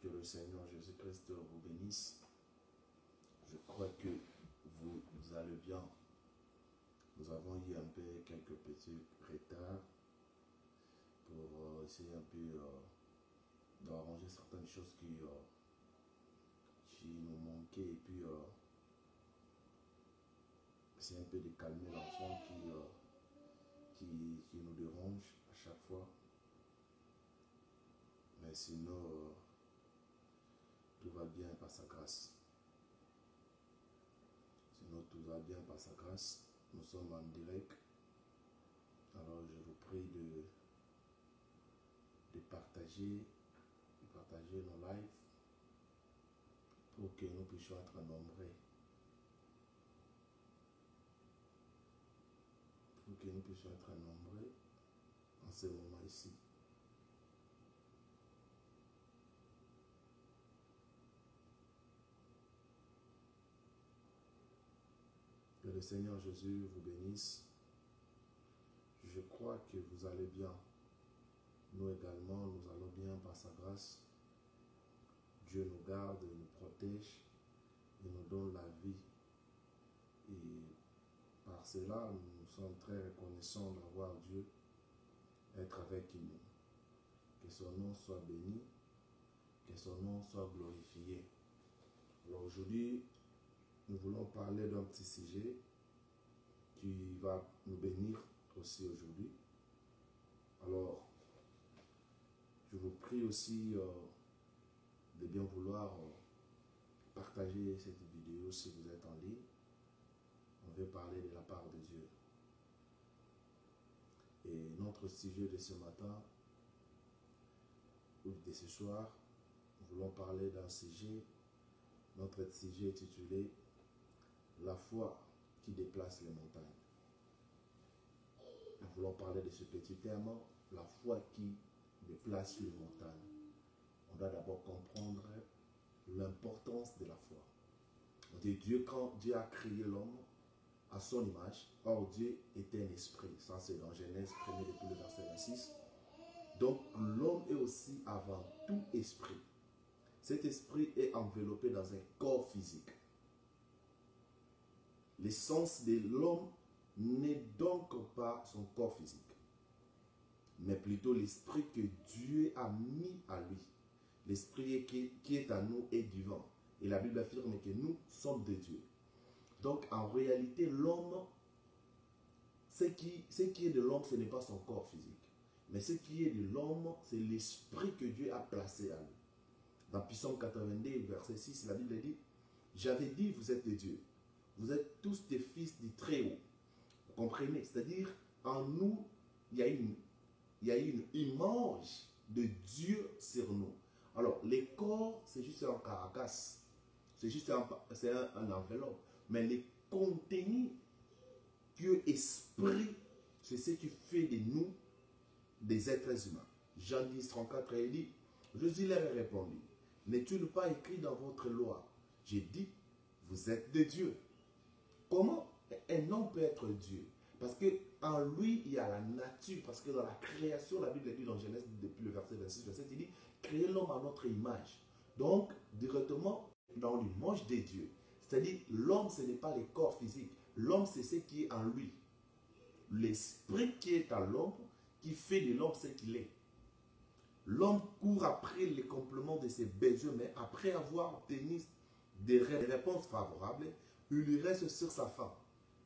Que le Seigneur Jésus-Christ vous bénisse. Je crois que vous allez bien. Nous avons eu un peu quelques petits retards pour essayer un peu d'arranger certaines choses qui nous manquaient et puis c'est un peu de calmer l'enfant qui nous dérange à chaque fois. Mais sinon, tout va bien par sa grâce. Sinon, tout va bien par sa grâce. Nous sommes en direct. Alors, je vous prie de partager nos lives pour que nous puissions être nombreux. Pour que nous puissions être nombreux en ce moment ici. Que le Seigneur Jésus vous bénisse. Je crois que vous allez bien. Nous également, nous allons bien par sa grâce. Dieu nous garde, nous protège et nous donne la vie. Et par cela, nous sommes très reconnaissants d'avoir Dieu être avec nous. Que son nom soit béni, que son nom soit glorifié. Alors aujourd'hui, nous voulons parler d'un petit sujet qui va nous bénir aussi aujourd'hui. Alors, je vous prie aussi de bien vouloir partager cette vidéo si vous êtes en ligne. On veut parler de la part de Dieu. Et notre sujet de ce matin, ou de ce soir, nous voulons parler d'un sujet. Notre sujet est intitulé « La foi qui déplace les montagnes ». Nous voulons parler de ce petit terme, la foi qui déplace les montagnes. On doit d'abord comprendre l'importance de la foi. On dit Dieu, quand Dieu a créé l'homme à son image, or Dieu était un esprit. Ça c'est dans Genèse 1 depuis le verset 26. Donc l'homme est aussi avant tout esprit. Cet esprit est enveloppé dans un corps physique. L'essence de l'homme n'est donc pas son corps physique, mais plutôt l'esprit que Dieu a mis à lui. L'esprit qui est à nous est divin. Et la Bible affirme que nous sommes de Dieu. Donc en réalité, l'homme, ce qui est de l'homme, ce n'est pas son corps physique. Mais ce qui est de l'homme, c'est l'esprit que Dieu a placé à lui. Dans Psaume 82, verset 6, la Bible dit « J'avais dit, vous êtes de Dieu. Vous êtes tous des fils du Très-Haut. » Vous comprenez? C'est-à-dire, en nous, il y a une image de Dieu sur nous. Alors, les corps, c'est juste un caracasse. C'est juste un enveloppe. Mais les contenus, Dieu esprit, c'est ce qui fait de nous des êtres humains. Jean 10, 34, il dit, Jésus leur a répondu, n'est-il pas écrit dans votre loi? J'ai dit, vous êtes de Dieu. Comment un homme peut être Dieu? Parce qu'en lui, il y a la nature. Parce que dans la création, la Bible dit dans Genèse, depuis le verset 26, verset 7, il dit, créez l'homme à notre image. Donc, directement, dans l'image de Dieu. C'est-à-dire, l'homme, ce n'est pas le corps physique. L'homme, c'est ce qui est en lui. L'esprit qui est en l'homme, qui fait de l'homme ce qu'il est. L'homme court après les compléments de ses besoins, mais après avoir obtenu des réponses favorables, il lui reste sur sa faim.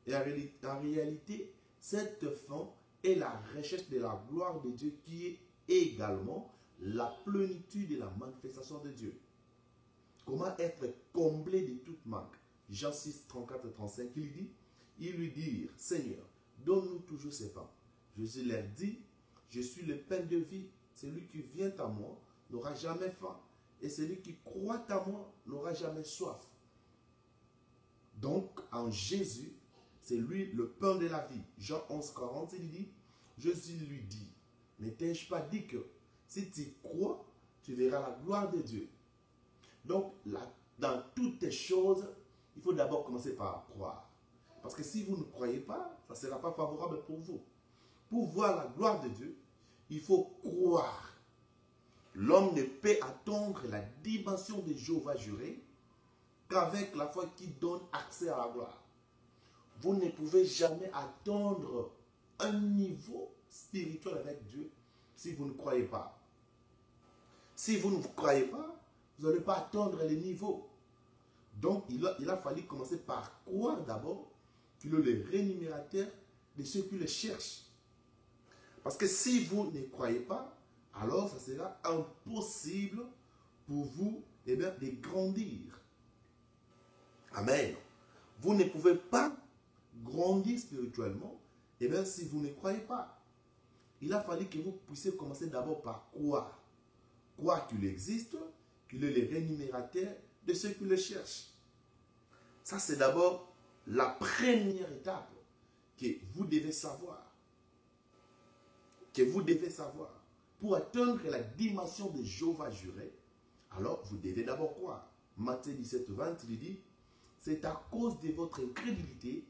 Et en réalité, cette faim est la recherche de la gloire de Dieu qui est également la plénitude de la manifestation de Dieu. Comment être comblé de toute manque? Jean 6, 34 et 35, ils lui dirent, Seigneur, donne-nous toujours ces pains. Jésus leur dit, je suis le pain de vie. Celui qui vient à moi n'aura jamais faim. Et celui qui croit à moi n'aura jamais soif. Donc, en Jésus, c'est lui le pain de la vie. Jean 11, 40, il dit, Jésus lui dit, ne t'ai-je pas dit que si tu crois, tu verras la gloire de Dieu. Donc, dans toutes les choses, il faut d'abord commencer par croire. Parce que si vous ne croyez pas, ça ne sera pas favorable pour vous. Pour voir la gloire de Dieu, il faut croire. l'homme ne peut atteindre la dimension de Jéhovah juré qu'avec la foi qui donne accès à la gloire. Vous ne pouvez jamais atteindre un niveau spirituel avec Dieu si vous ne croyez pas. Si vous ne croyez pas, vous n'allez pas atteindre les niveaux. Donc, il a fallu commencer par croire d'abord qu'il est le rémunérateur de ceux qui le cherchent. Parce que si vous ne croyez pas, alors ça sera impossible pour vous de grandir. Amen. Vous ne pouvez pas grandir spirituellement si vous ne croyez pas. Il a fallu que vous puissiez commencer d'abord par croire. Croire qu'il existe, qu'il est le rémunérateur de ceux qui le cherchent. Ça, c'est d'abord la première étape que vous devez savoir. Que vous devez savoir. Pour atteindre la dimension de Jéhovah juré, alors vous devez d'abord croire. Matthieu 17, 20, il dit, c'est à cause de votre incrédulité,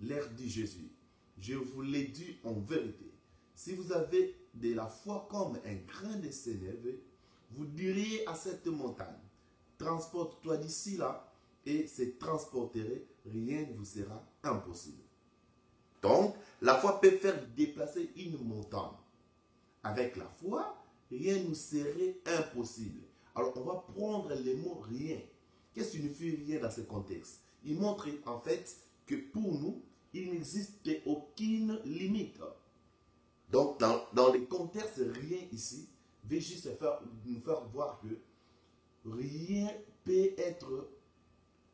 l'air dit Jésus. Je vous l'ai dit en vérité. Si vous avez de la foi comme un grain de sénévé, vous diriez à cette montagne, transporte-toi d'ici là, et se transporterait, rien ne vous sera impossible. Donc, la foi peut faire déplacer une montagne. Avec la foi, rien ne serait impossible. Alors, on va prendre les mots rien. Qu'est-ce que signifie rien dans ce contexte? Il montre en fait que pour nous, il n'existe aucune limite. Donc, dans le contexte rien ici, je vais juste nous faire voir que rien peut être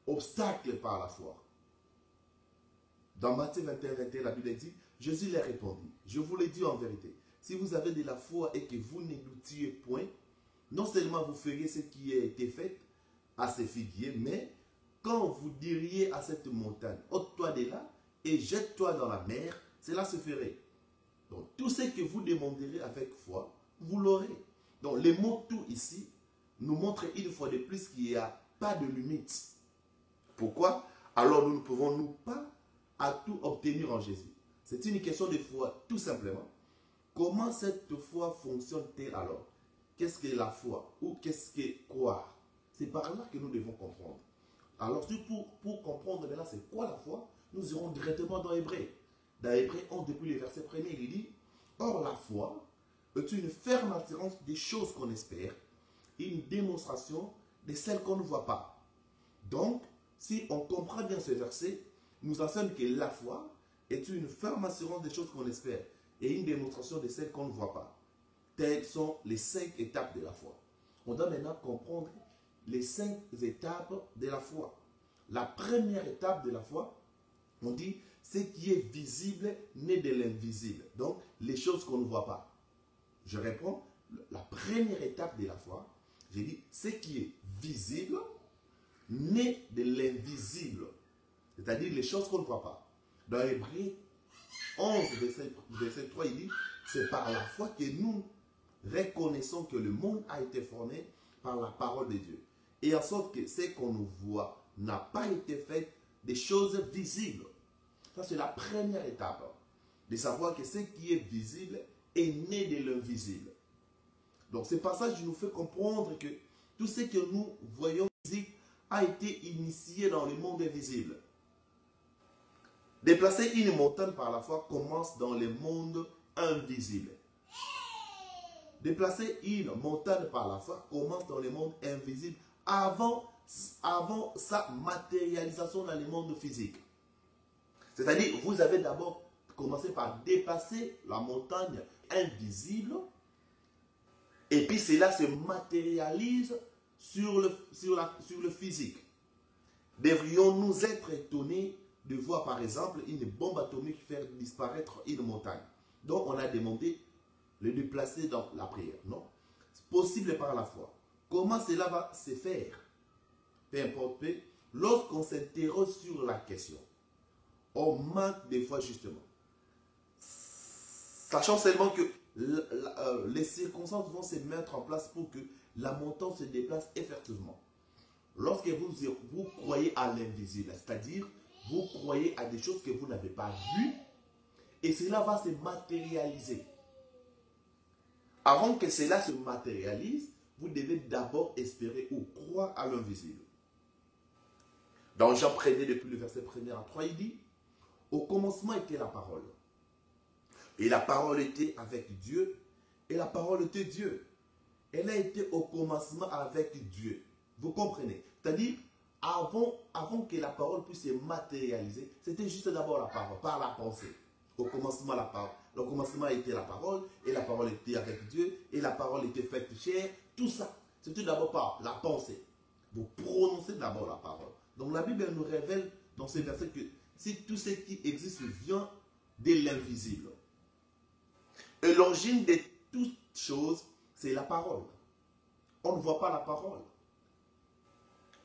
obstacle par la foi. Dans Matthieu 21, 21, la Bible dit, Jésus leur répondit, je vous le dis en vérité, si vous avez de la foi et que vous ne doutiez point, non seulement vous feriez ce qui a été fait à ces figuiers, mais quand vous diriez à cette montagne, ôte-toi de là et jette-toi dans la mer, cela se ferait. Donc tout ce que vous demanderez avec foi, vous l'aurez. Donc les mots tout ici nous montrent une fois de plus qu'il n'y a pas de limite. Pourquoi? Alors nous ne pouvons pas à tout obtenir en Jésus. C'est une question de foi, tout simplement. Comment cette foi fonctionne-t-elle alors? Qu'est-ce que la foi? Ou qu'est-ce que croire? C'est par là que nous devons comprendre. Alors, pour comprendre maintenant c'est quoi la foi, nous irons directement dans Hébreu. Dans Hébreu 11, depuis le verset 1er, il dit, or la foi est une ferme assurance des choses qu'on espère, et une démonstration de celles qu'on ne voit pas. Donc, si on comprend bien ce verset, nous enseigne que la foi est une ferme assurance des choses qu'on espère et une démonstration de celles qu'on ne voit pas. Telles sont les 5 étapes de la foi. On doit maintenant comprendre les 5 étapes de la foi. La première étape de la foi, on dit, ce qui est visible naît de l'invisible. Donc, les choses qu'on ne voit pas. Je réponds, la première étape de la foi, j'ai dit, ce qui est visible naît de l'invisible. C'est-à-dire les choses qu'on ne voit pas. Dans Hébreu 11, verset 3, il dit, c'est par la foi que nous reconnaissons que le monde a été formé par la parole de Dieu. Et en sorte que ce qu'on nous voit n'a pas été fait des choses visibles. Ça, c'est la première étape. De savoir que ce qui est visible est né de l'invisible. Donc, ce passage nous fait comprendre que tout ce que nous voyons physique a été initié dans le monde invisible. Déplacer une montagne par la foi commence dans le monde invisible. Déplacer une montagne par la foi commence dans le monde invisible avant sa matérialisation dans le monde physique. C'est-à-dire, vous avez d'abord commencé par dépasser la montagne invisible et puis cela se matérialise sur le physique. Devrions-nous être étonnés de voir par exemple une bombe atomique faire disparaître une montagne? Donc on a demandé le déplacer dans la prière. Non. C'est possible par la foi. Comment cela va se faire? Peu importe, lorsqu'on s'interroge sur la question, on manque des fois justement. Sachant seulement que les circonstances vont se mettre en place pour que la montagne se déplace effectivement. Lorsque vous croyez à l'invisible, c'est-à-dire vous croyez à des choses que vous n'avez pas vues, et cela va se matérialiser. Avant que cela se matérialise, vous devez d'abord espérer ou croire à l'invisible. Dans Jean 1er, depuis le verset 1er à 3, il dit, au commencement était la parole. Et la parole était avec Dieu, et la parole était Dieu. Elle a été au commencement avec Dieu. Vous comprenez? C'est-à-dire, avant que la parole puisse se matérialiser, c'était juste d'abord la parole, par la pensée. Au commencement, la parole. Au commencement était la parole, et la parole était avec Dieu, et la parole était faite chair. Tout ça, c'était d'abord par la pensée. Vous prononcez d'abord la parole. Donc la Bible nous révèle dans ces versets que si tout ce qui existe vient de l'invisible. Et l'origine de toutes choses, c'est la parole. On ne voit pas la parole.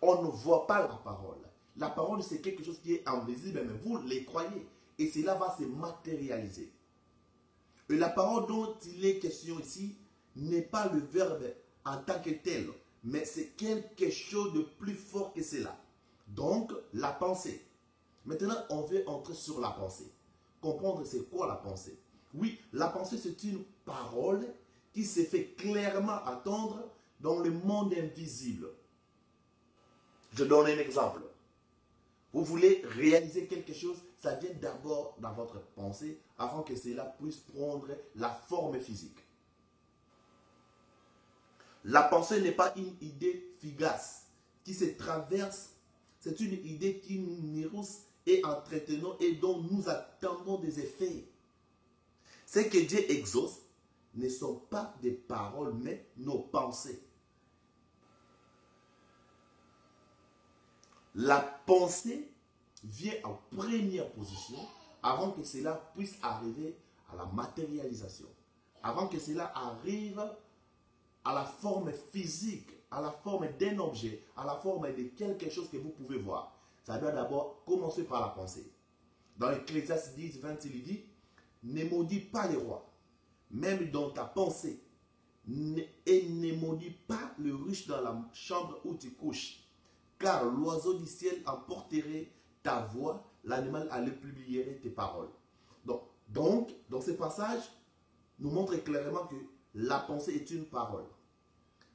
On ne voit pas la parole. La parole, c'est quelque chose qui est invisible, mais vous les croyez. Et cela va se matérialiser. Et la parole dont il est question ici n'est pas le verbe en tant que tel, mais c'est quelque chose de plus fort que cela. Donc, la pensée. Maintenant, on veut entrer sur la pensée. Comprendre c'est quoi la pensée. Oui, la pensée, c'est une parole qui se fait clairement attendre dans le monde invisible. Je donne un exemple. Vous voulez réaliser quelque chose, ça vient d'abord dans votre pensée avant que cela puisse prendre la forme physique. La pensée n'est pas une idée fugace qui se traverse, c'est une idée qui nous nourrit et entretenons et dont nous attendons des effets. Ce que Dieu exauce ne sont pas des paroles, mais nos pensées. La pensée vient en première position avant que cela puisse arriver à la matérialisation. Avant que cela arrive à la forme physique, à la forme d'un objet, à la forme de quelque chose que vous pouvez voir. Ça doit d'abord commencer par la pensée. Dans Ecclésiaste 10, 26, il dit, ne maudis pas les rois, même dans ta pensée, et ne maudis pas le riche dans la chambre où tu couches, car l'oiseau du ciel emporterait ta voix, l'animal allait publier tes paroles. Donc, dans ce passage, nous montre clairement que la pensée est une parole.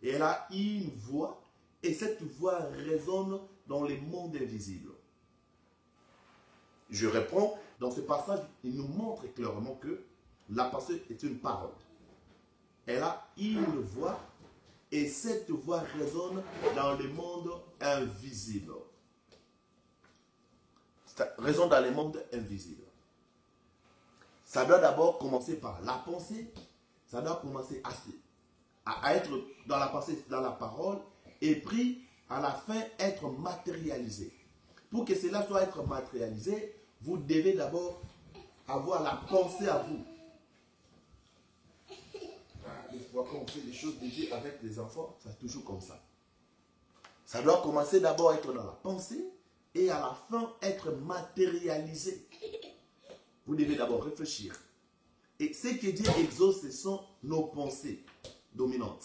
Et elle a une voix, et cette voix résonne dans les mondes invisibles. Je reprends, dans ce passage, il nous montre clairement que la pensée est une parole. Elle a une voix, et cette voix résonne dans les mondes invisibles. Résonne dans les mondes invisibles. Ça doit d'abord commencer par la pensée, ça doit commencer à être dans la pensée, dans la parole, et puis à la fin être matérialisé. Pour que cela soit être matérialisé, vous devez d'abord avoir la pensée à vous. Des fois quand on fait des choses déjà avec les enfants, c'est toujours comme ça. Ça doit commencer d'abord à être dans la pensée et à la fin être matérialisé. Vous devez d'abord réfléchir. Et ce que Dieu exauce, ce sont nos pensées dominantes.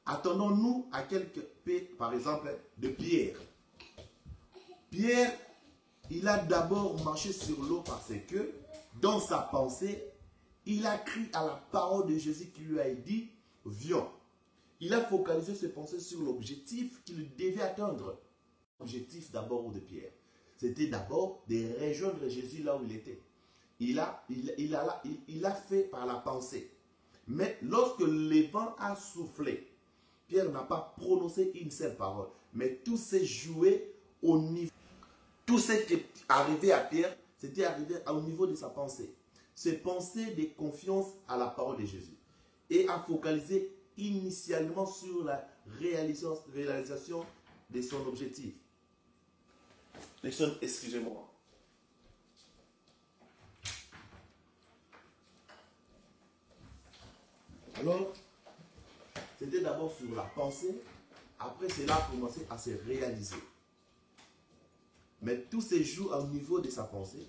Attendons-nous à quelques paix, par exemple, de Pierre. Pierre, il a d'abord marché sur l'eau parce que, dans sa pensée, il a crié à la parole de Jésus qui lui a dit, viens. Il a focalisé ses pensées sur l'objectif qu'il devait atteindre. L'objectif d'abord de Pierre, c'était d'abord de rejoindre Jésus là où il était. Il a fait par la pensée. Mais lorsque le vent a soufflé, Pierre n'a pas prononcé une seule parole. Mais tout s'est joué au niveau. Tout ce qui est arrivé à Pierre, c'était arrivé au niveau de sa pensée. Ses pensées de confiance à la parole de Jésus. Et a focalisé initialement sur la réalisation de son objectif. Excusez-moi. Alors, c'était d'abord sur la pensée, après cela a commencé à se réaliser. Mais tout se joue au niveau de sa pensée.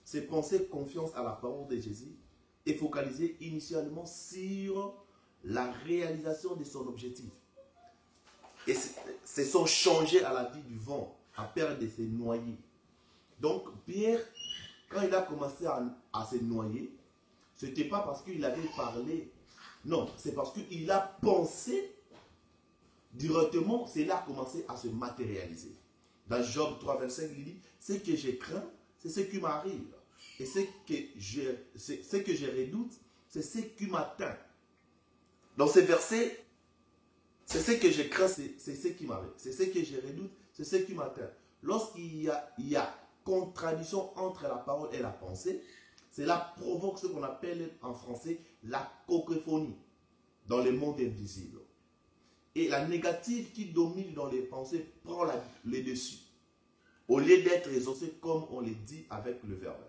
Ses pensées, confiance à la parole de Jésus, est focalisée initialement sur la réalisation de son objectif. Et se sont changés à la vie du vent, à peur de se noyer. Donc Pierre, quand il a commencé à se noyer, ce n'était pas parce qu'il avait parlé Non, c'est parce qu'il a pensé directement, cela a commencé à se matérialiser. Dans Job 3, 25, il dit, ce que je crains, c'est ce qui m'arrive. Et ce que je redoute, c'est ce qui m'atteint. Dans ces versets, c'est ce que je crains, c'est ce qui m'arrive. C'est ce que je redoute, c'est ce qui m'atteint. Lorsqu'il y a contradiction entre la parole et la pensée, cela provoque ce qu'on appelle en français la cacophonie dans le monde invisible. Et la négative qui domine dans les pensées prend le dessus. Au lieu d'être exaucé comme on le dit avec le verbe.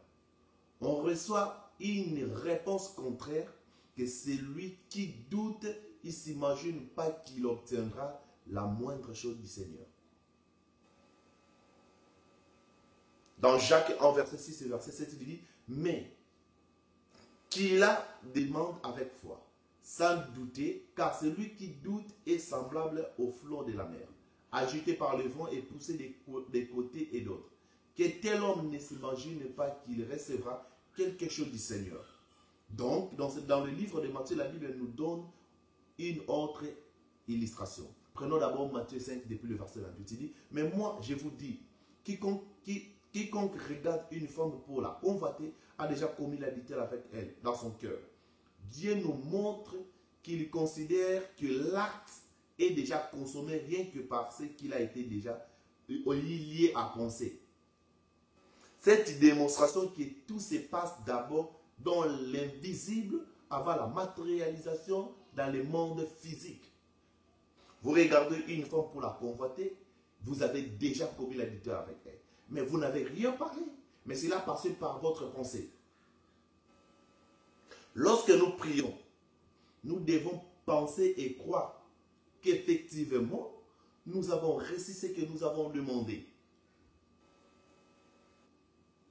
On reçoit une réponse contraire que celui qui doute, il ne s'imagine pas qu'il obtiendra la moindre chose du Seigneur. Dans Jacques 1, verset 6 et verset 7, il dit, mais qu'il la demande avec foi, sans douter, car celui qui doute est semblable au flot de la mer, agité par le vent et poussé des côtés et d'autres. Que tel homme ne s'imagine pas qu'il recevra quelque chose du Seigneur. Donc, dans le livre de Matthieu, la Bible nous donne une autre illustration. Prenons d'abord Matthieu 5, depuis le verset 28. Il dit, mais moi, je vous dis, quiconque regarde une femme pour la convoiter a déjà commis l'adultère avec elle dans son cœur. Dieu nous montre qu'il considère que l'acte est déjà consommé rien que par ce qu'il a été déjà lié à penser. Cette démonstration que tout se passe d'abord dans l'invisible avant la matérialisation dans le monde physique. Vous regardez une femme pour la convoiter, vous avez déjà commis l'adultère avec elle. Mais vous n'avez rien parlé. Mais cela passé par votre pensée. Lorsque nous prions, nous devons penser et croire qu'effectivement, nous avons reçu ce que nous avons demandé.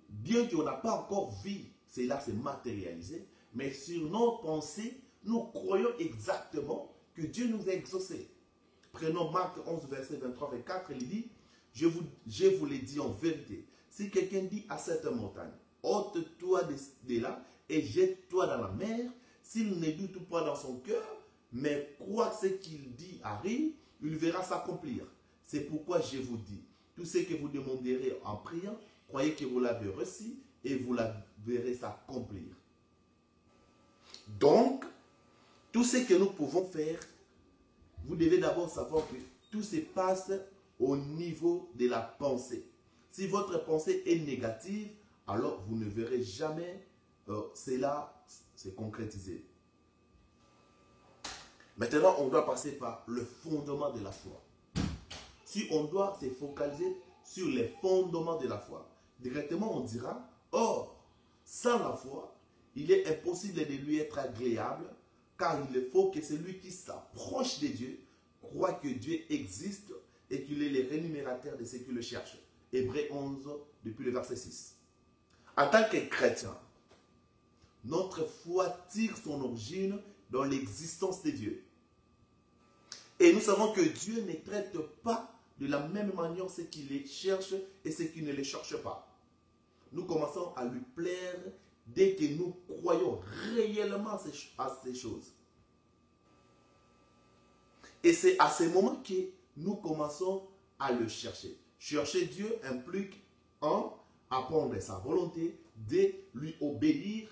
Bien qu'on n'a pas encore vu cela se matérialiser, mais sur nos pensées, nous croyons exactement que Dieu nous a exaucés. Prenons Marc 11, verset 23 et 4, il dit, je vous l'ai dit en vérité, si quelqu'un dit à cette montagne, ôte-toi de là et jette-toi dans la mer, s'il ne doute pas dans son cœur, mais croit que ce qu'il dit arrive, il verra s'accomplir. C'est pourquoi je vous dis, tout ce que vous demanderez en priant, croyez que vous l'avez reçu et vous la verrez s'accomplir. Donc, tout ce que nous pouvons faire, vous devez d'abord savoir que tout se passe au niveau de la pensée. Si votre pensée est négative, alors vous ne verrez jamais cela se concrétiser. Maintenant, on doit passer par le fondement de la foi. Si on doit se focaliser sur les fondements de la foi, directement on dira, or, sans la foi, il est impossible de lui être agréable, car il faut que celui qui s'approche de Dieu croit que Dieu existe et qu'il est le rémunérateur de ceux qui le cherchent. Hébreux 11, depuis le verset 6. En tant que chrétien, notre foi tire son origine dans l'existence de Dieu. Et nous savons que Dieu ne traite pas de la même manière ceux qui les cherchent et ceux qui ne les cherchent pas. Nous commençons à lui plaire dès que nous croyons réellement à ces choses. Et c'est à ce moment que nous commençons à le chercher. Chercher Dieu implique, apprendre sa volonté, de lui obéir,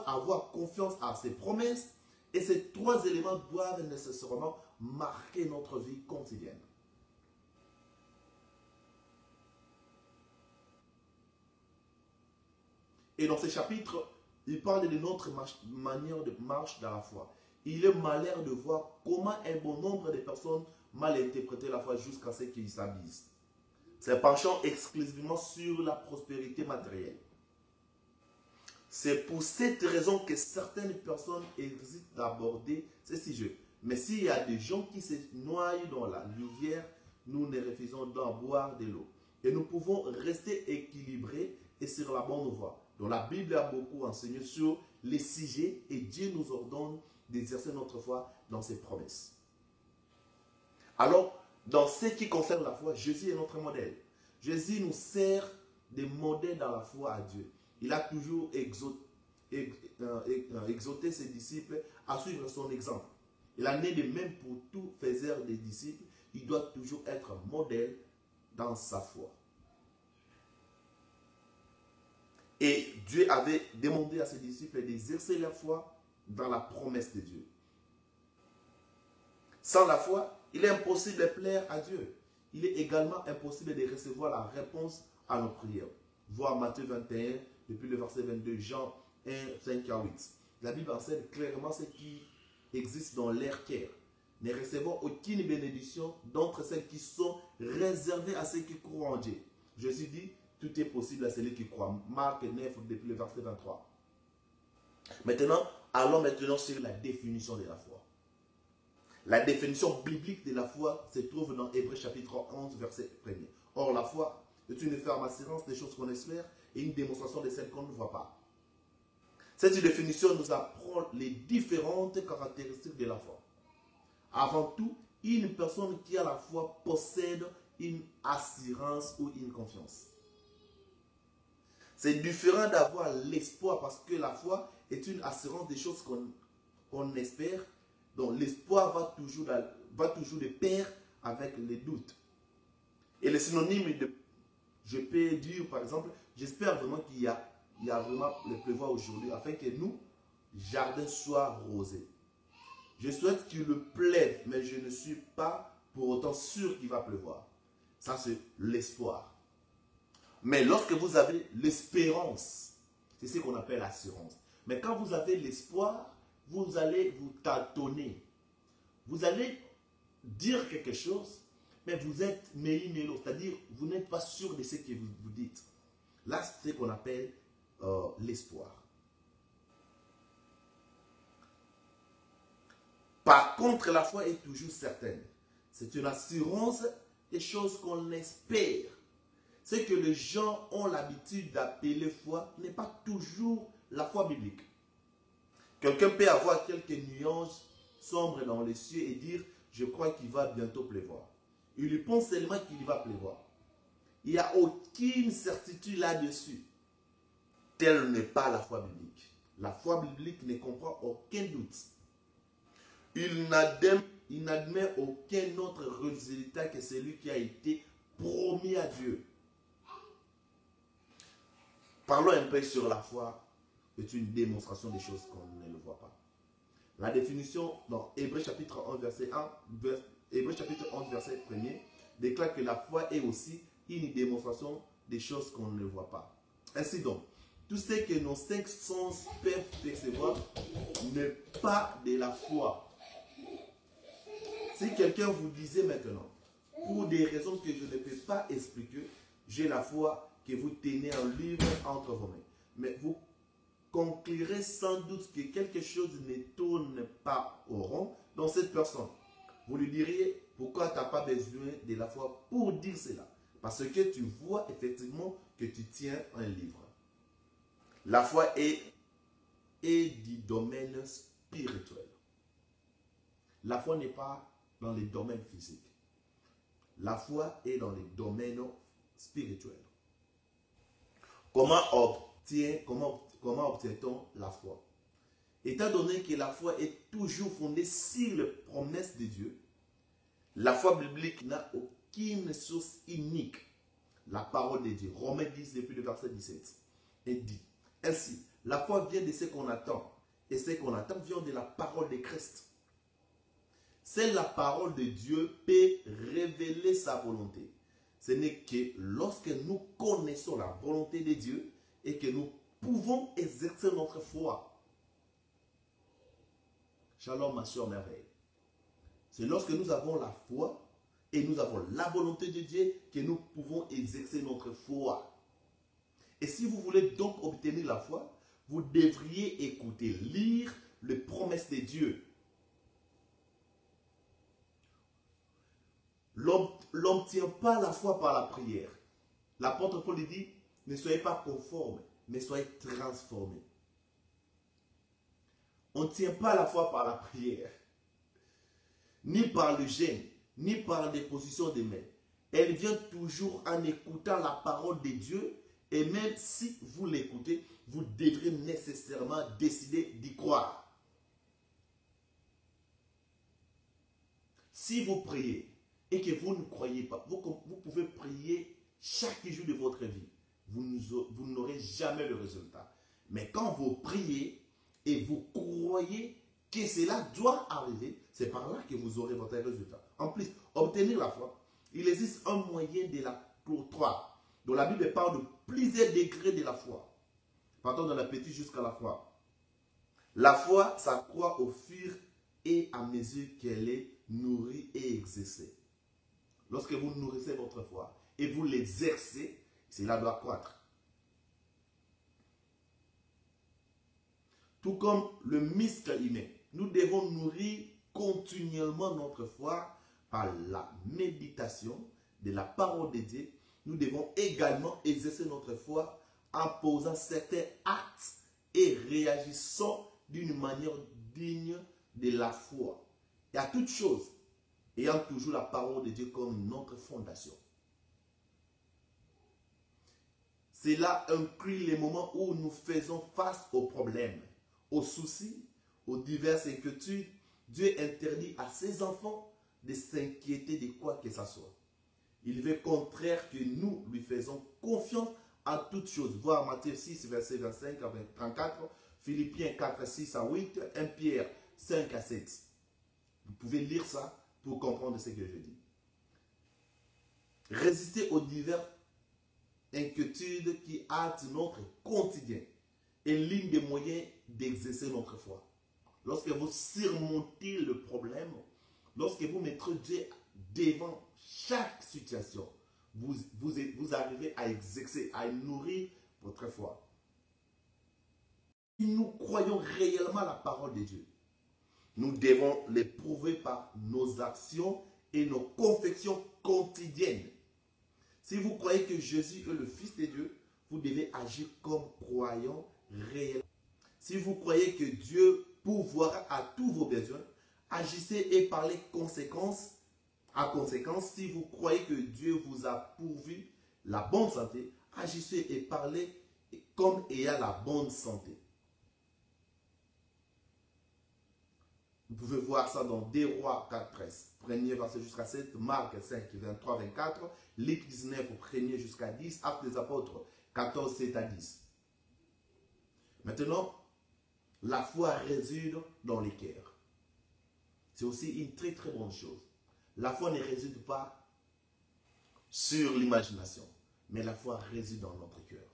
avoir confiance à ses promesses. Et ces trois éléments doivent nécessairement marquer notre vie quotidienne. Et dans ce chapitre, il parle de notre manière de marche dans la foi. Il est malheur de voir comment un bon nombre de personnes mal interprètent la foi jusqu'à ce qu'ils s'abîment. C'est penchant exclusivement sur la prospérité matérielle. C'est pour cette raison que certaines personnes hésitent d'aborder ce sujet. Mais s'il y a des gens qui se noient dans la rivière, nous ne refusons d'en boire de l'eau. Et nous pouvons rester équilibrés et sur la bonne voie. Donc la Bible a beaucoup enseigné sur les sujets et Dieu nous ordonne d'exercer notre foi dans ses promesses. Alors, dans ce qui concerne la foi, Jésus est notre modèle. Jésus nous sert de modèle dans la foi à Dieu. Il a toujours exhorté ses disciples à suivre son exemple. Il en est de même pour tout faiseur des disciples. Il doit toujours être modèle dans sa foi. Et Dieu avait demandé à ses disciples d'exercer leur foi dans la promesse de Dieu. Sans la foi, il est impossible de plaire à Dieu. Il est également impossible de recevoir la réponse à nos prières. Voir Matthieu 21, depuis le verset 22, Jean 1, 5 à 8. La Bible enseigne clairement ce qui existe dans l'air clair. Ne recevons aucune bénédiction d'entre celles qui sont réservées à ceux qui croient en Dieu. Jésus dit, tout est possible à celui qui croit. Marc 9, depuis le verset 23. Maintenant, allons sur la définition de la foi. La définition biblique de la foi se trouve dans Hébreux chapitre 11, verset 1er. Or, la foi est une ferme assurance des choses qu'on espère et une démonstration de celles qu'on ne voit pas. Cette définition nous apprend les différentes caractéristiques de la foi. Avant tout, une personne qui a la foi possède une assurance ou une confiance. C'est différent d'avoir l'espoir parce que la foi est une assurance des choses qu'on espère. Donc l'espoir va toujours de pair avec les doutes. Et le synonyme de, je peux dire par exemple, j'espère vraiment qu'il y a vraiment le pleuvoir aujourd'hui afin que nous, jardin soit rosé. Je souhaite qu'il le pleuve, mais je ne suis pas pour autant sûr qu'il va pleuvoir. Ça, c'est l'espoir. Mais lorsque vous avez l'espérance, c'est ce qu'on appelle l'assurance. Mais quand vous avez l'espoir, vous allez vous tâtonner. Vous allez dire quelque chose, mais vous êtes méli-mélo, c'est-à-dire vous n'êtes pas sûr de ce que vous dites. Là, c'est ce qu'on appelle l'espoir. Par contre, la foi est toujours certaine. C'est une assurance des choses qu'on espère. Ce que les gens ont l'habitude d'appeler foi n'est pas toujours la foi biblique. Quelqu'un peut avoir quelques nuages sombres dans les cieux et dire « Je crois qu'il va bientôt pleuvoir ». Il lui pense seulement qu'il va pleuvoir. Il n'y a aucune certitude là-dessus. Telle n'est pas la foi biblique. La foi biblique ne comprend aucun doute. Il n'admet aucun autre résultat que celui qui a été promis à Dieu. Parlons un peu sur la foi. C'est une démonstration des choses qu'on ne le voit pas. La définition dans Hébreux chapitre 11 verset 1, Hébreux chapitre 11 verset 1er déclare que la foi est aussi une démonstration des choses qu'on ne voit pas. Ainsi donc, tout ce que nos cinq sens peuvent percevoir n'est pas de la foi. Si quelqu'un vous disait maintenant, pour des raisons que je ne peux pas expliquer, j'ai la foi que vous tenez un livre entre vos mains. Mais vous conclurez sans doute que quelque chose ne tourne pas au rond dans cette personne. Vous lui diriez, pourquoi tu n'as pas besoin de la foi pour dire cela? Parce que tu vois effectivement que tu tiens un livre. La foi est du domaine spirituel. La foi n'est pas dans les domaines physiques. La foi est dans les domaines spirituels. Comment obtient-on la foi? Étant donné que la foi est toujours fondée sur les promesses de Dieu, la foi biblique n'a aucune source unique. La parole de Dieu, Romains 10 depuis le verset 17, et dit, ainsi, la foi vient de ce qu'on attend, et ce qu'on attend vient de la parole de Christ. C'est la parole de Dieu peut révéler sa volonté. Ce n'est que lorsque nous connaissons la volonté de Dieu et que nous pouvons exercer notre foi. Shalom, ma soeur merveille. C'est lorsque nous avons la foi et nous avons la volonté de Dieu que nous pouvons exercer notre foi. Et si vous voulez donc obtenir la foi, vous devriez écouter, lire les promesses de Dieu. L'homme n'obtient pas la foi par la prière. L'apôtre Paul dit, ne soyez pas conformes, mais soyez transformés. On ne tient pas la foi par la prière, ni par le jeûne, ni par des positions de main. Elle vient toujours en écoutant la parole de Dieu, et même si vous l'écoutez, vous devrez nécessairement décider d'y croire. Si vous priez et que vous ne croyez pas, vous pouvez prier chaque jour de votre vie. Vous n'aurez jamais le résultat. Mais quand vous priez et vous croyez que cela doit arriver, c'est par là que vous aurez votre résultat. En plus, obtenir la foi, il existe un moyen de la croire. Donc la Bible parle de plusieurs degrés de la foi. Partons de la petite jusqu'à la foi. La foi, ça croit au fur et à mesure qu'elle est nourrie et exercée. Lorsque vous nourrissez votre foi et vous l'exercez, cela doit croître. Tout comme le muscle humain, nous devons nourrir continuellement notre foi par la méditation de la parole de Dieu. Nous devons également exercer notre foi en posant certains actes et réagissant d'une manière digne de la foi. Et à toute chose, ayant toujours la parole de Dieu comme notre fondation. Cela inclut les moments où nous faisons face aux problèmes, aux soucis, aux diverses inquiétudes. Dieu interdit à ses enfants de s'inquiéter de quoi que ce soit. Il veut contraire que nous lui faisons confiance en toutes choses. Voir Matthieu 6, verset 25 à 34, Philippiens 4, 6 à 8, 1 Pierre 5 à 7. Vous pouvez lire ça pour comprendre ce que je dis. Résister aux diverses inquiétudes qui hâtent notre quotidien est l'une des moyens d'exercer notre foi. Lorsque vous surmontez le problème, lorsque vous mettez Dieu devant chaque situation, vous arrivez à exercer, à nourrir votre foi. Nous croyons réellement la parole de Dieu. Nous devons l'éprouver par nos actions et nos confessions quotidiennes. Si vous croyez que Jésus est le Fils de Dieu, vous devez agir comme croyant réel. Si vous croyez que Dieu pourvoira à tous vos besoins, agissez et parlez conséquence. En conséquence, si vous croyez que Dieu vous a pourvu la bonne santé, agissez et parlez comme ayant la bonne santé. Vous pouvez voir ça dans 2 Rois 4, 13, 1er verset jusqu'à 7, Marc 5, 23, 24, Luc 19, 1er jusqu'à 10, Actes des Apôtres 14, 7 à 10. Maintenant, la foi réside dans les cœurs. C'est aussi une très très bonne chose. La foi ne réside pas sur l'imagination, mais la foi réside dans notre cœur.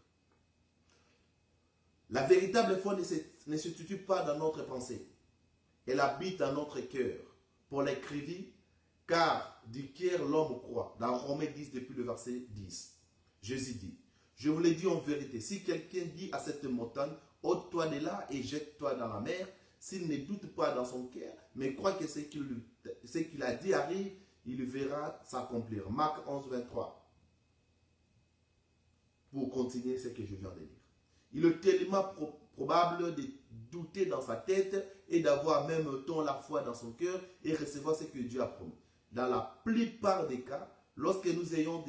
La véritable foi ne se situe pas dans notre pensée. Elle habite dans notre cœur. Paul écrivit, car du cœur l'homme croit. Dans Romains 10, depuis le verset 10. Jésus dit, je vous l'ai dit en vérité, si quelqu'un dit à cette montagne, ôte-toi de là et jette-toi dans la mer, s'il ne doute pas dans son cœur, mais croit que ce qu'il a dit arrive, il verra s'accomplir. Marc 11, 23. Pour continuer ce que je viens de dire. Il est tellement probable de douter dans sa tête et d'avoir même temps la foi dans son cœur et recevoir ce que Dieu a promis. Dans la plupart des cas, lorsque nous essayons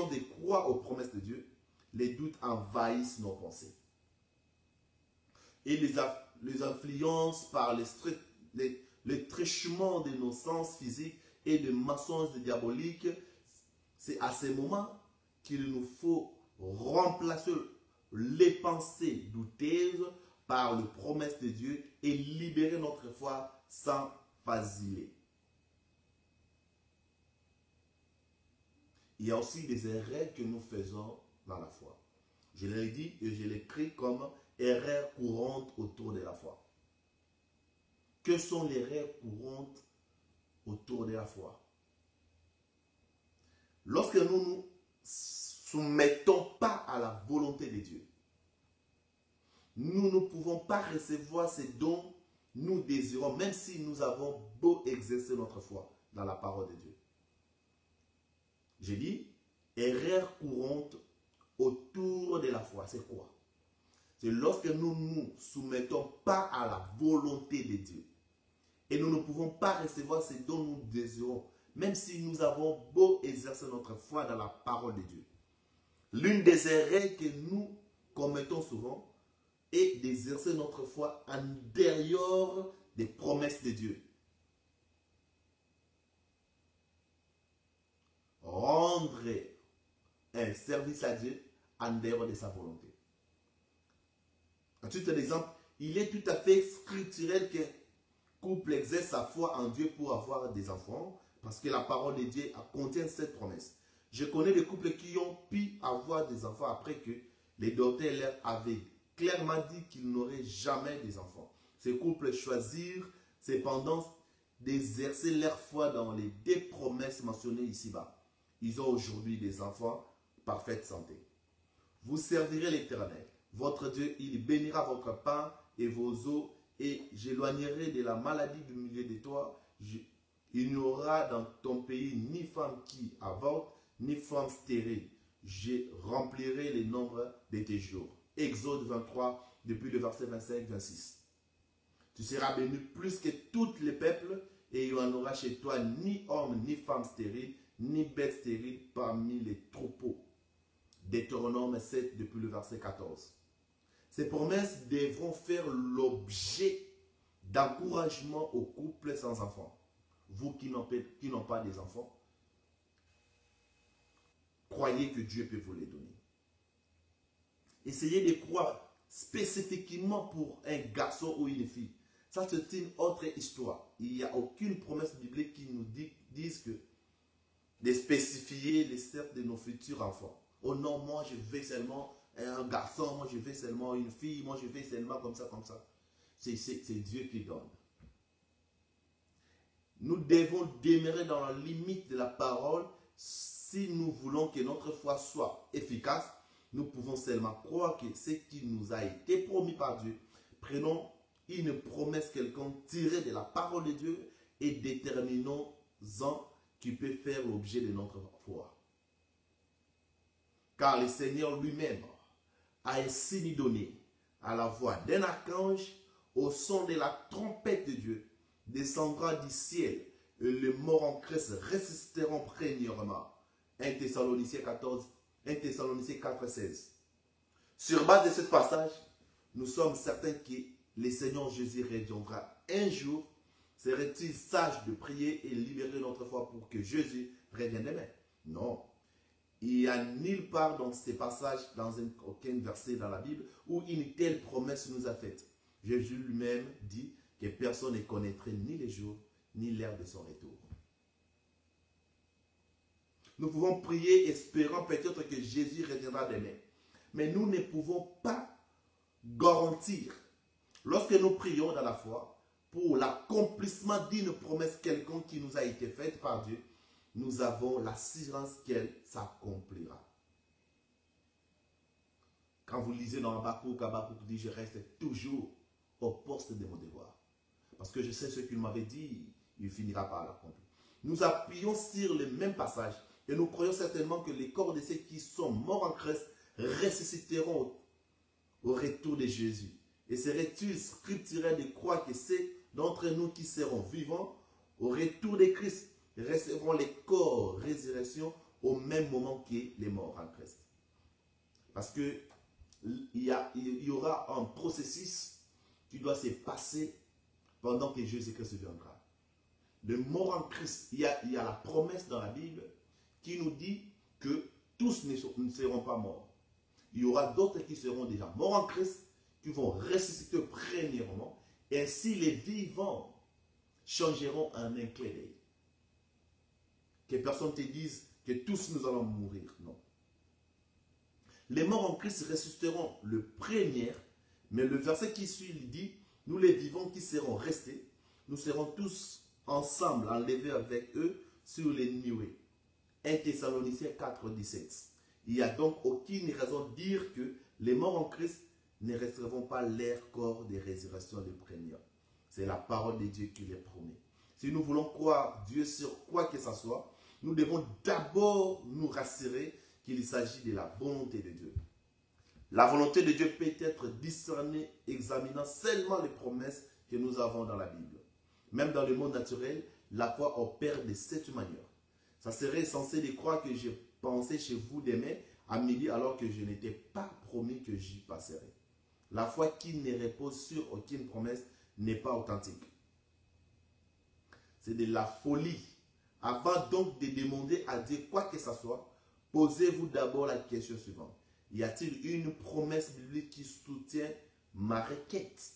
de croire aux promesses de Dieu, les doutes envahissent nos pensées. Et les influencent par le trichement de nos sens physiques et de mensonges diaboliques. C'est à ces moments qu'il nous faut remplacer les pensées douteuses par les promesses de Dieu et libérer notre foi sans vaciller. Il y a aussi des erreurs que nous faisons dans la foi. Je l'ai dit et je l'ai pris comme erreurs courantes autour de la foi. Que sont les erreurs courantes autour de la foi? Lorsque nous ne nous soumettons pas à la volonté de Dieu, nous ne pouvons pas recevoir ces dons nous désirons, même si nous avons beau exercer notre foi dans la parole de Dieu. J'ai dit, erreur courante autour de la foi, c'est quoi? C'est lorsque nous ne nous soumettons pas à la volonté de Dieu. Et nous ne pouvons pas recevoir ce dont nous désirons, même si nous avons beau exercer notre foi dans la parole de Dieu. L'une des erreurs que nous commettons souvent est d'exercer notre foi en dehors des promesses de Dieu. un service à Dieu en dehors de sa volonté. À titre d'exemple, il est tout à fait scripturel qu'un couple exerce sa foi en Dieu pour avoir des enfants, parce que la parole de Dieu contient cette promesse. Je connais des couples qui ont pu avoir des enfants après que les docteurs leur avaient clairement dit qu'ils n'auraient jamais des enfants. Ces couples choisirent cependant d'exercer leur foi dans les deux promesses mentionnées ici-bas. Ils ont aujourd'hui des enfants en parfaite santé. Vous servirez l'Éternel, votre Dieu, il bénira votre pain et vos eaux, et j'éloignerai de la maladie du milieu de toi. Il n'y aura dans ton pays ni femme qui avorte, ni femme stérile. Je remplirai le nombre de tes jours. Exode 23, depuis le verset 25-26. Tu seras béni plus que tous les peuples, et il n'y en aura chez toi ni homme, ni femme stérile, ni bête stérile parmi les troupeaux. Deutéronome 7, depuis le verset 14. Ces promesses devront faire l'objet d'encouragement aux couples sans enfants. Vous qui n'ont pas des enfants, croyez que Dieu peut vous les donner. Essayez de croire spécifiquement pour un garçon ou une fille. Ça, c'est une autre histoire. Il n'y a aucune promesse biblique qui nous dise que de spécifier les cercles de nos futurs enfants. Oh non, moi je veux seulement un garçon, moi je veux seulement une fille, moi je veux seulement comme ça, comme ça. C'est Dieu qui donne. Nous devons demeurer dans la limite de la parole. Si nous voulons que notre foi soit efficace, nous pouvons seulement croire que ce qui nous a été promis par Dieu. Prenons une promesse quelconque tirée de la parole de Dieu et déterminons-en qui peut faire l'objet de notre foi. Car le Seigneur lui-même a ainsi donné à la voix d'un archange, au son de la trompette de Dieu, descendra du ciel et les morts en Christ ressusciteront premièrement. 1 Thessaloniciens 4, 16. Sur base de ce passage, nous sommes certains que le Seigneur Jésus reviendra un jour. Serait-il sage de prier et libérer notre foi pour que Jésus revienne demain? Non. Il n'y a nulle part dans ces passages, dans aucun verset dans la Bible, où une telle promesse nous a faite. Jésus lui-même dit que personne ne connaîtrait ni les jours, ni l'heure de son retour. Nous pouvons prier espérant peut-être que Jésus reviendra demain. Mais nous ne pouvons pas garantir, lorsque nous prions dans la foi, pour l'accomplissement d'une promesse quelconque qui nous a été faite par Dieu, nous avons l'assurance qu'elle s'accomplira. Quand vous lisez dans Habakkuk, Habakkuk dit « Je reste toujours au poste de mon devoir. Parce que je sais ce qu'il m'avait dit, il finira par l'accomplir. » Nous appuyons sur le même passage et nous croyons certainement que les corps de ceux qui sont morts en Christ ressusciteront au retour de Jésus. Et serait-il scripturel de croire que ceux d'entre nous qui seront vivants au retour de Christ recevront les corps résurrection au même moment que les morts en Christ? Parce que il y aura un processus qui doit se passer pendant que Jésus-Christ viendra. De mort en Christ, il y a la promesse dans la Bible qui nous dit que tous ne seront pas morts. Il y aura d'autres qui seront déjà morts en Christ, qui vont ressusciter premièrement, et ainsi les vivants changeront en un clin d'œil. Que personne te dise que tous nous allons mourir, non. Les morts en Christ ressusciteront le premier, mais le verset qui suit dit, nous les vivants qui serons restés, nous serons tous ensemble enlevés avec eux sur les nuées. 1 Thessaloniciens 4, 17. Il n'y a donc aucune raison de dire que les morts en Christ ne recevront pas leur corps de résurrection de première. C'est la parole de Dieu qui les promet. Si nous voulons croire Dieu sur quoi que ce soit, nous devons d'abord nous rassurer qu'il s'agit de la volonté de Dieu. La volonté de Dieu peut être discernée examinant seulement les promesses que nous avons dans la Bible. Même dans le monde naturel, la foi opère de cette manière. Ça serait censé de croire que je pensais chez vous demain à midi alors que je n'étais pas promis que j'y passerai. La foi qui ne repose sur aucune promesse n'est pas authentique. C'est de la folie. Avant donc de demander à Dieu quoi que ce soit, Posez-vous d'abord la question suivante. Y a-t-il une promesse biblique qui soutient ma requête?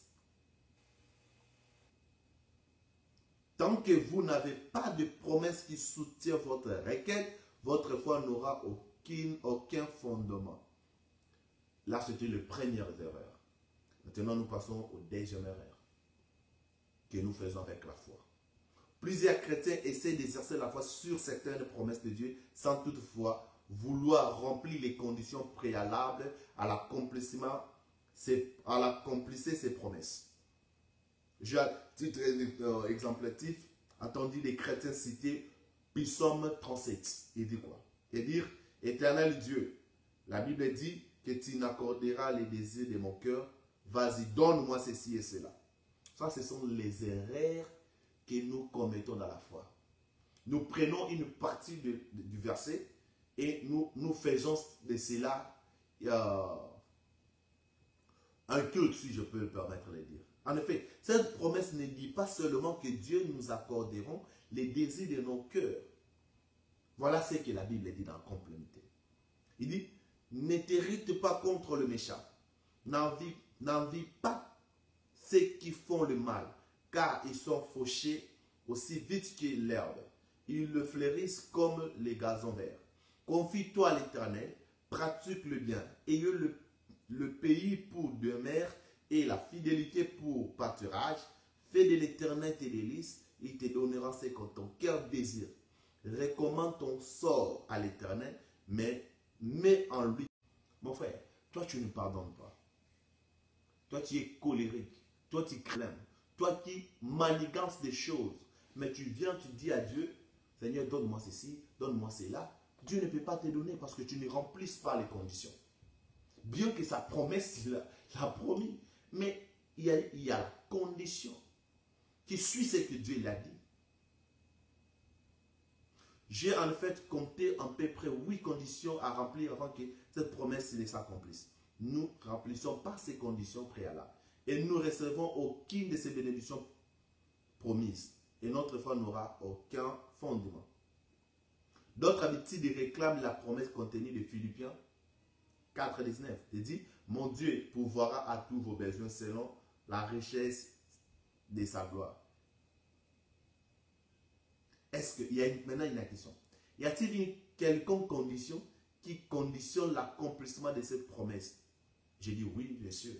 Tant que vous n'avez pas de promesse qui soutient votre requête, votre foi n'aura aucun fondement. Là, c'était la première erreur. Maintenant, nous passons aux deuxième erreur que nous faisons avec la foi. Plusieurs chrétiens essaient d'exercer la foi sur certaines promesses de Dieu sans toutefois vouloir remplir les conditions préalables à l'accomplissement ces promesses. J'ai à titre exemplatif entendu des chrétiens citer Psaume 37. Il dit quoi? Il dit, Éternel Dieu, la Bible dit que tu m'accorderas les désirs de mon cœur. Vas-y, donne-moi ceci et cela. Ça, ce sont les erreurs que nous commettons dans la foi. Nous prenons une partie du verset et nous faisons de cela un culte, si je peux me permettre de le dire. En effet, cette promesse ne dit pas seulement que Dieu nous accordera les désirs de nos cœurs. Voilà ce que la Bible dit dans la complémentaire. Il dit, ne t'irrite pas contre le méchant. N'envie pas ceux qui font le mal, car ils sont fauchés aussi vite que l'herbe. Ils le fleurissent comme les gazons verts. Confie-toi à l'Éternel, pratique le bien, ayez le pays pour demeure et la fidélité pour pâturage. Fais de l'Éternel tes délices, il te donnera ce que ton cœur désire. Recommande ton sort à l'Éternel, mais mets en lui. Mon frère, toi tu ne pardonnes pas. Toi tu es colérique. Toi tu crains. Toi qui manigances des choses. Mais tu viens, tu dis à Dieu, Seigneur, donne-moi ceci, donne-moi cela. Dieu ne peut pas te donner parce que tu ne remplisses pas les conditions. Bien que sa promesse, il l'a promis. Mais il y a la condition qui suit ce que Dieu l'a dit. J'ai en fait compté à peu près 8 conditions à remplir avant que cette promesse ne s'accomplisse. Nous ne remplissons pas ces conditions préalables. Et nous ne recevons aucune de ces bénédictions promises. Et notre foi n'aura aucun fondement. D'autres habitudes réclament la promesse contenue de Philippiens 4,19. Il dit, mon Dieu pourvoira à tous vos besoins selon la richesse de sa gloire. Est-ce qu'il y a maintenant une question? Y a-t-il une quelconque condition qui conditionne l'accomplissement de cette promesse? J'ai dit oui, bien sûr.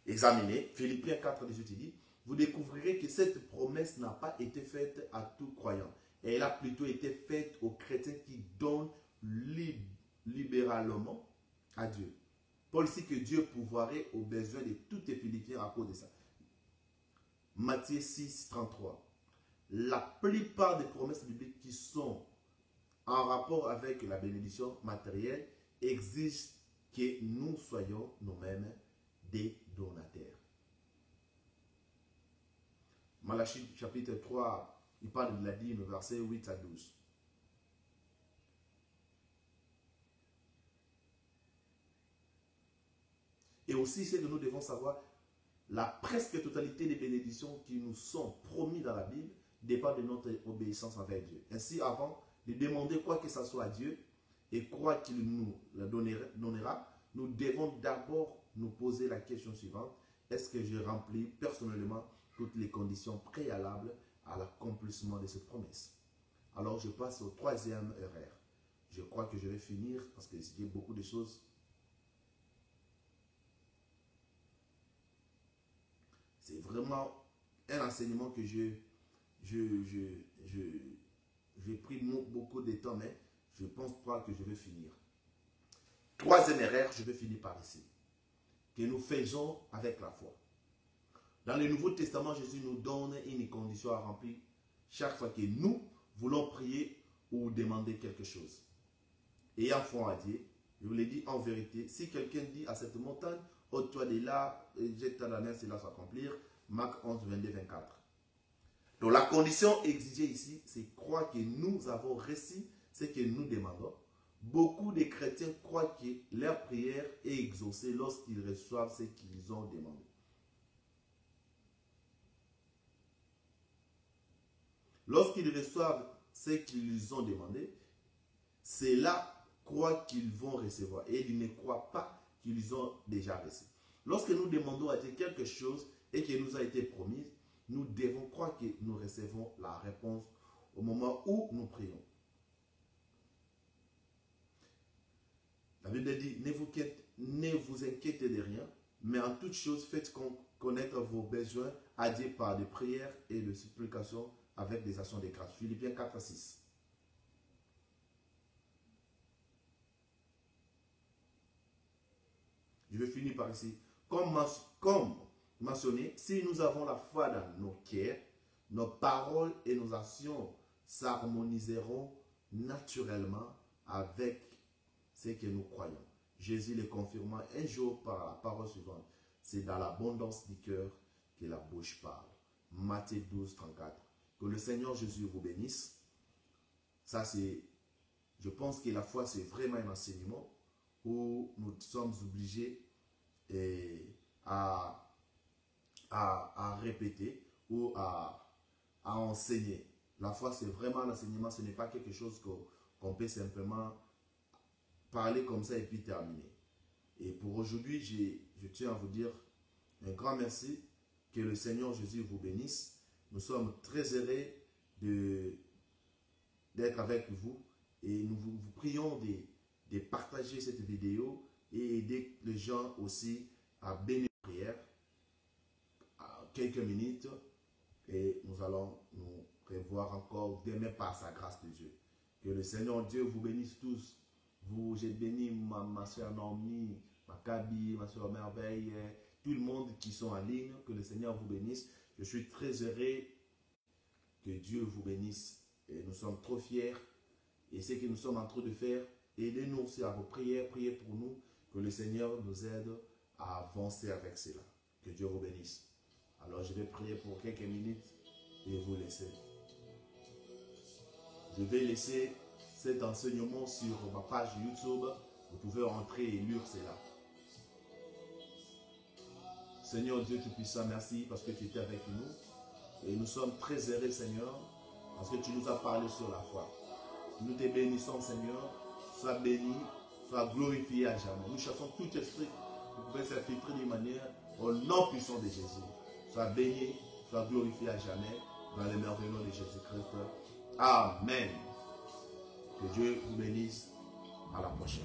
Examinez, Philippiens 4,18, il dit, vous découvrirez que cette promesse n'a pas été faite à tout croyant. Et elle a plutôt été faite aux chrétiens qui donnent libéralement à Dieu. Paul dit que Dieu pourvoirait aux besoins de tous les Philippiens à cause de ça. Matthieu 6, 33. La plupart des promesses bibliques qui sont en rapport avec la bénédiction matérielle exigent que nous soyons nous-mêmes des donateurs. Malachie chapitre 3, il parle de la dîme, versets 8 à 12. Et aussi, c'est que nous devons savoir, la presque totalité des bénédictions qui nous sont promises dans la Bible dépend de notre obéissance envers Dieu. Ainsi, avant de demander quoi que ce soit à Dieu et croire qu'il nous le donnera, nous devons d'abord nous poser la question suivante. Est-ce que je remplis personnellement toutes les conditions préalables à l'accomplissement de cette promesse? Alors, je passe au troisième erreur. Je crois que je vais finir parce qu'il y a beaucoup de choses. C'est vraiment un enseignement que j'ai pris beaucoup de temps, mais je pense pas que je vais finir. Troisième erreur, je vais finir par ici. Que nous faisons avec la foi. Dans le Nouveau Testament, Jésus nous donne une condition à remplir chaque fois que nous voulons prier ou demander quelque chose. Ayant foi à Dieu, je vous l'ai dit en vérité, si quelqu'un dit à cette montagne, ôte-toi de là, jette-toi dans la mer, cela s'accomplir. Marc 11, 22, 24. Donc la condition exigée ici, c'est croire que nous avons reçu ce que nous demandons. Beaucoup de chrétiens croient que leur prière est exaucée lorsqu'ils reçoivent ce qu'ils ont demandé. Lorsqu'ils reçoivent ce qu'ils ont demandé, ceux-là croient qu'ils vont recevoir et ils ne croient pas qu'ils ont déjà reçu. Lorsque nous demandons à Dieu quelque chose et qu'il nous a été promis, nous devons croire que nous recevons la réponse au moment où nous prions. La Bible dit, ne vous inquiétez de rien, mais en toute chose, faites connaître vos besoins à Dieu par des prières et de supplications avec des actions de grâce. Philippiens 4, 6. Je vais finir par ici. Comme mentionné, si nous avons la foi dans nos cœurs, nos paroles et nos actions s'harmoniseront naturellement avec ce que nous croyons. Jésus le confirma un jour par la parole suivante. C'est dans l'abondance du cœur que la bouche parle. Matthieu 12, 34. Que le Seigneur Jésus vous bénisse. Ça, c'est, je pense que la foi, c'est vraiment un enseignement où nous sommes obligés à répéter ou à enseigner. La foi, c'est vraiment l'enseignement, ce n'est pas quelque chose qu'on peut simplement parler comme ça et puis terminer. Et pour aujourd'hui, je tiens à vous dire un grand merci, que le Seigneur Jésus vous bénisse. Nous sommes très heureux d'être avec vous et nous vous prions de partager cette vidéo et aider les gens aussi à bénir la prière quelques minutes et nous allons nous revoir encore demain par sa grâce de Dieu. Que le Seigneur Dieu vous bénisse tous. J'ai béni ma soeur Naomi, ma Kabi, ma soeur Merveille, tout le monde qui sont en ligne. Que le Seigneur vous bénisse. Je suis très heureux que Dieu vous bénisse. Et nous sommes trop fiers. Et ce que nous sommes en train de faire, aidez-nous aussi à vos prières, priez pour nous. Que le Seigneur nous aide à avancer avec cela. Que Dieu vous bénisse. Alors je vais prier pour quelques minutes et vous laisser. Je vais laisser cet enseignement sur ma page YouTube. Vous pouvez entrer et lire cela. Seigneur Dieu Tout-Puissant, merci parce que tu étais avec nous. Et nous sommes très heureux, Seigneur, parce que tu nous as parlé sur la foi. Nous te bénissons, Seigneur. Sois béni, sois glorifié à jamais. Nous chassons tout esprit qui pouvait s'infiltrer d'une manière au nom puissant de Jésus. Sois béni, sois glorifié à jamais dans le merveilleux nom de Jésus-Christ. Amen. Que Dieu vous bénisse. À la prochaine.